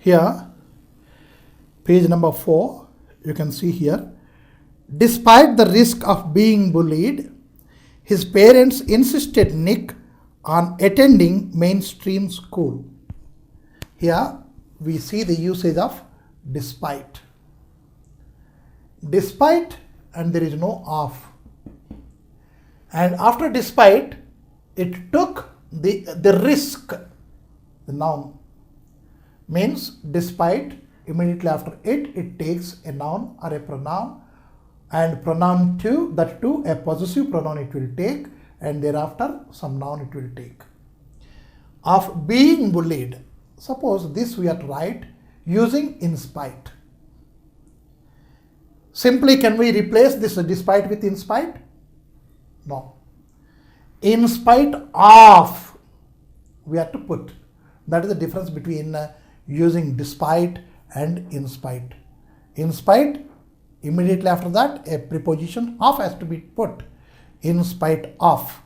Here, page number 4, you can see here. Despite the risk of being bullied, his parents insisted Nick on attending mainstream school. Here we see the usage of despite. Despite, and there is no of. And after despite, it took the risk, the noun. Means despite, immediately after it takes a noun or a pronoun, and pronoun to, that too a possessive pronoun it will take, and thereafter some noun it will take. Of being bullied, suppose this we are to write using in spite. Simply can we replace this despite with in spite? No. In spite of we have to put. That is the difference between using despite and in spite. In spite, immediately after that a preposition of has to be put. In spite of.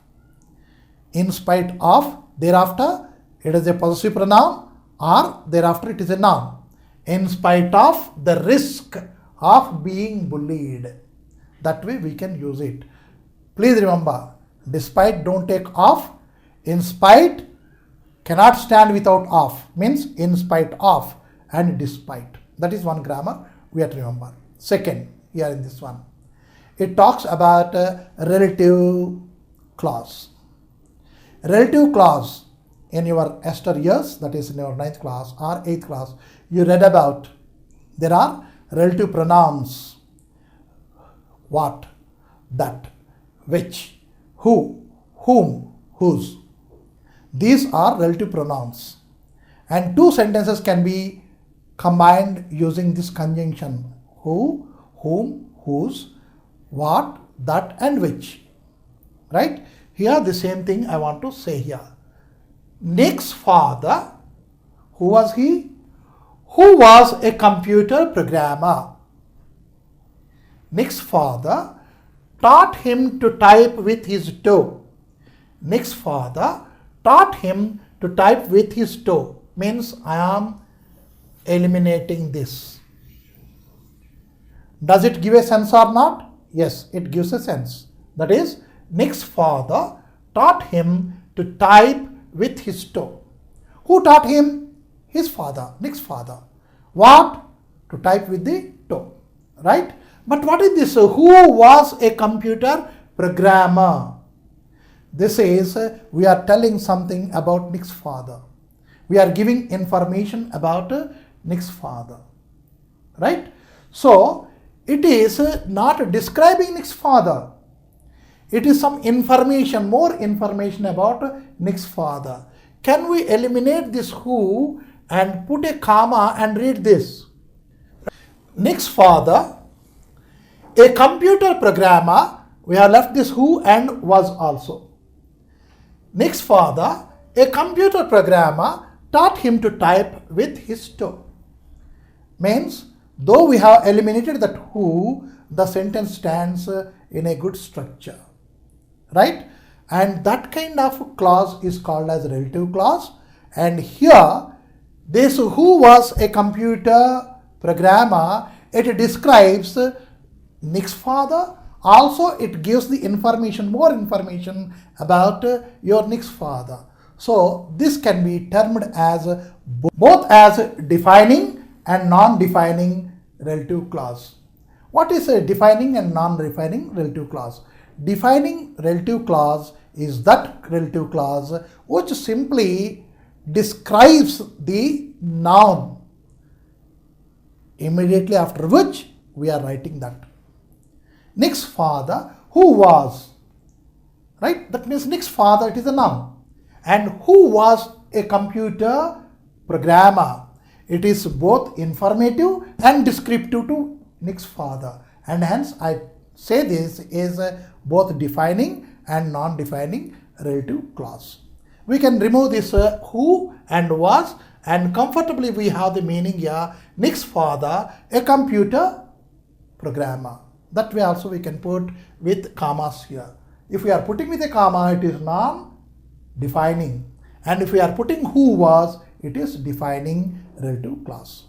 In spite of, thereafter it is a possessive pronoun, or thereafter it is a noun. In spite of the risk of being bullied. That way we can use it. Please remember, despite don't take of. In spite cannot stand without of, means in spite of and despite. That is one grammar we have to remember. Second, here in this one, it talks about a relative clause. Relative clause in your Esther years, that is in your 9th class or 8th class, you read about there are relative pronouns. What, that, which, who, whom, whose. These are relative pronouns. And two sentences can be combined using this conjunction. Who, whom, whose, what, that and which. Right? Here the same thing I want to say here. Nick's father, who was he? Who was a computer programmer. Nick's father taught him to type with his toe. Nick's father taught him to type with his toe. Means I am eliminating this. Does it give a sense or not? Yes, it gives a sense. That is, Nick's father taught him to type with his toe. Who taught him? His father, Nick's father. What? To type with the toe. Right? But what is this? Who was a computer programmer? This is, we are telling something about Nick's father. We are giving information about Nick's father. Right? So, it is not describing Nick's father. It is some information, more information about Nick's father. Can we eliminate this who and put a comma and read this? Nick's father, a computer programmer, we have left this who and was also. Nick's father, a computer programmer, taught him to type with his toe. Means, though we have eliminated that who, the sentence stands in a good structure. Right? And that kind of clause is called as relative clause. And here, this who was a computer programmer, it describes Nick's father. Also, it gives the information, more information about your Nick's father. So, this can be termed as both as defining and non-defining relative clause. What is a defining and non-defining relative clause? Defining relative clause is that relative clause which simply describes the noun, immediately after which we are writing that. Nick's father, who was, right? That means Nick's father, it is a noun. And who was a computer programmer? It is both informative and descriptive to Nick's father. And hence I say this is both defining and non-defining relative clause. We can remove this who and was, and comfortably we have the meaning here, Nick's father, a computer programmer. That way also we can put with commas here. If we are putting with a comma, it is non-defining. And if we are putting who was, it is defining relative clause.